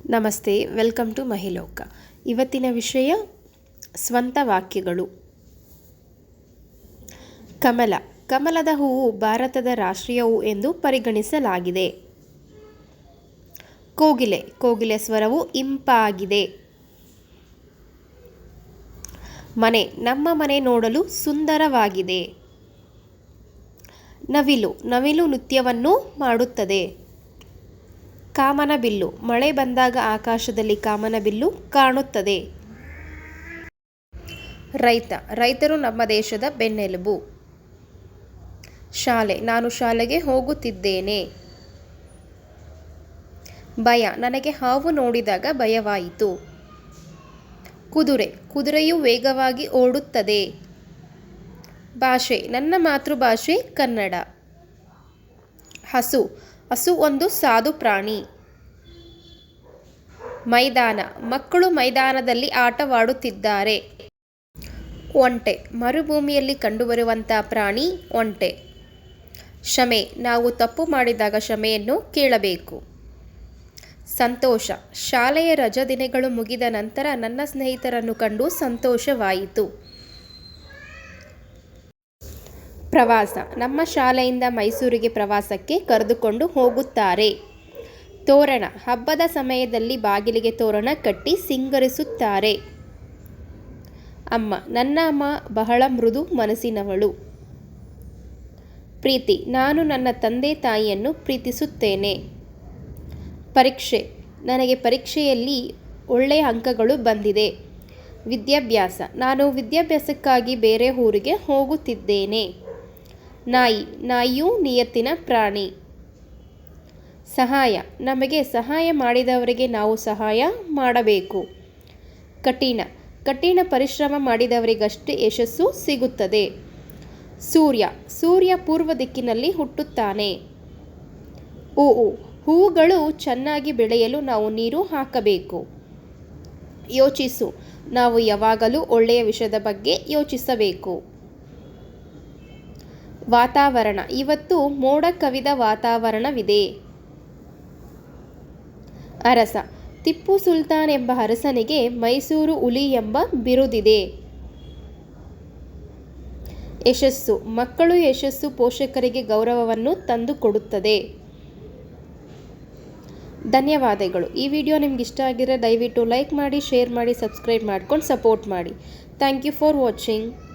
ನಮಸ್ತೆ, welcome to ಮಹಿಲೋಕ. ಇವತ್ತಿನ ವಿಷಯ ಸ್ವಂತ ವಾಕ್ಯಗಳು. ಕಮಲ. ಕಮಲದ ಹೂವು ಭಾರತದ ರಾಷ್ಟ್ರೀಯ ಹೂವು ಎಂದು ಪರಿಗಣಿಸಲಾಗಿದೆ. ಕೋಗಿಲೆ. ಕೋಗಿಲೆ ಸ್ವರವು ಇಂಪಾಗಿದೆ. ಮನೆ. ನಮ್ಮ ಮನೆ ನೋಡಲು ಸುಂದರವಾಗಿದೆ. ನವಿಲು. ನವಿಲು ನೃತ್ಯವನ್ನು ಮಾಡುತ್ತದೆ. ಕಾಮನಬಿಲ್ಲು. ಮಳೆ ಬಂದಾಗ ಆಕಾಶದಲ್ಲಿ ಕಾಮನಬಿಲ್ಲು ಕಾಣುತ್ತದೆ. ರೈತ. ರೈತರು ನಮ್ಮ ದೇಶದ ಬೆನ್ನೆಲುಬು. ಶಾಲೆ. ನಾನು ಶಾಲೆಗೆ ಹೋಗುತ್ತಿದ್ದೇನೆ. ಭಯ. ನನಗೆ ಹಾವು ನೋಡಿದಾಗ ಭಯವಾಯಿತು. ಕುದುರೆ. ಕುದುರೆಯು ವೇಗವಾಗಿ ಓಡುತ್ತದೆ. ಭಾಷೆ. ನನ್ನ ಮಾತೃಭಾಷೆ ಕನ್ನಡ. ಹಸು. ಹಸು ಒಂದು ಸಾಧು ಪ್ರಾಣಿ. ಮೈದಾನ. ಮಕ್ಕಳು ಮೈದಾನದಲ್ಲಿ ಆಟವಾಡುತ್ತಿದ್ದಾರೆ. ಒಂಟೆ. ಮರುಭೂಮಿಯಲ್ಲಿ ಕಂಡುಬರುವಂಥ ಪ್ರಾಣಿ ಒಂಟೆ. ಕ್ಷಮೆ. ನಾವು ತಪ್ಪು ಮಾಡಿದಾಗ ಕ್ಷಮೆಯನ್ನು ಕೇಳಬೇಕು. ಸಂತೋಷ. ಶಾಲೆಯ ರಜಾದಿನಗಳು ಮುಗಿದ ನಂತರ ನನ್ನ ಸ್ನೇಹಿತರನ್ನು ಕಂಡು ಸಂತೋಷವಾಯಿತು. ಪ್ರವಾಸ. ನಮ್ಮ ಶಾಲೆಯಿಂದ ಮೈಸೂರಿಗೆ ಪ್ರವಾಸಕ್ಕೆ ಕರೆದುಕೊಂಡು ಹೋಗುತ್ತಾರೆ. ತೋರಣ. ಹಬ್ಬದ ಸಮಯದಲ್ಲಿ ಬಾಗಿಲಿಗೆ ತೋರಣ ಕಟ್ಟಿ ಸಿಂಗರಿಸುತ್ತಾರೆ. ಅಮ್ಮ. ನನ್ನ ಅಮ್ಮ ಬಹಳ ಮೃದು ಮನಸ್ಸಿನವಳು. ಪ್ರೀತಿ. ನಾನು ನನ್ನ ತಂದೆ ತಾಯಿಯನ್ನು ಪ್ರೀತಿಸುತ್ತೇನೆ. ಪರೀಕ್ಷೆ. ನನಗೆ ಪರೀಕ್ಷೆಯಲ್ಲಿ ಒಳ್ಳೆಯ ಅಂಕಗಳು ಬಂದಿದೆ. ವಿದ್ಯಾಭ್ಯಾಸ. ನಾನು ವಿದ್ಯಾಭ್ಯಾಸಕ್ಕಾಗಿ ಬೇರೆ ಊರಿಗೆ ಹೋಗುತ್ತಿದ್ದೇನೆ. ನಾಯಿ. ನಾಯಿಯು ನಿಯತ್ತಿನ ಪ್ರಾಣಿ. ಸಹಾಯ. ನಮಗೆ ಸಹಾಯ ಮಾಡಿದವರಿಗೆ ನಾವು ಸಹಾಯ ಮಾಡಬೇಕು. ಕಠಿಣ. ಕಠಿಣ ಪರಿಶ್ರಮ ಮಾಡಿದವರಿಗಷ್ಟೇ ಯಶಸ್ಸು ಸಿಗುತ್ತದೆ. ಸೂರ್ಯ. ಸೂರ್ಯ ಪೂರ್ವ ದಿಕ್ಕಿನಲ್ಲಿ ಹುಟ್ಟುತ್ತಾನೆ. ಹೂವು. ಹೂವುಗಳು ಚೆನ್ನಾಗಿ ಬೆಳೆಯಲು ನಾವು ನೀರು ಹಾಕಬೇಕು. ಯೋಚಿಸು. ನಾವು ಯಾವಾಗಲೂ ಒಳ್ಳೆಯ ವಿಷಯದ ಬಗ್ಗೆ ಯೋಚಿಸಬೇಕು. ವಾತಾವರಣ. ಇವತ್ತು ಮೋಡ ಕವಿದ ವಾತಾವರಣವಿದೆ. ಅರಸ. ಟಿಪ್ಪು ಸುಲ್ತಾನ್ ಎಂಬ ಅರಸನಿಗೆ ಮೈಸೂರು ಹುಲಿ ಎಂಬ ಬಿರುದಿದೆ. ಯಶಸ್ಸು. ಮಕ್ಕಳು ಯಶಸ್ಸು ಪೋಷಕರಿಗೆ ಗೌರವವನ್ನು ತಂದುಕೊಡುತ್ತದೆ. ಧನ್ಯವಾದಗಳು. ಈ ವಿಡಿಯೋ ನಿಮ್ಗೆ ಇಷ್ಟ ಆಗಿದ್ರೆ ದಯವಿಟ್ಟು ಲೈಕ್ ಮಾಡಿ, ಶೇರ್ ಮಾಡಿ, ಸಬ್ಸ್ಕ್ರೈಬ್ ಮಾಡ್ಕೊಂಡು ಸಪೋರ್ಟ್ ಮಾಡಿ. Thank you for watching.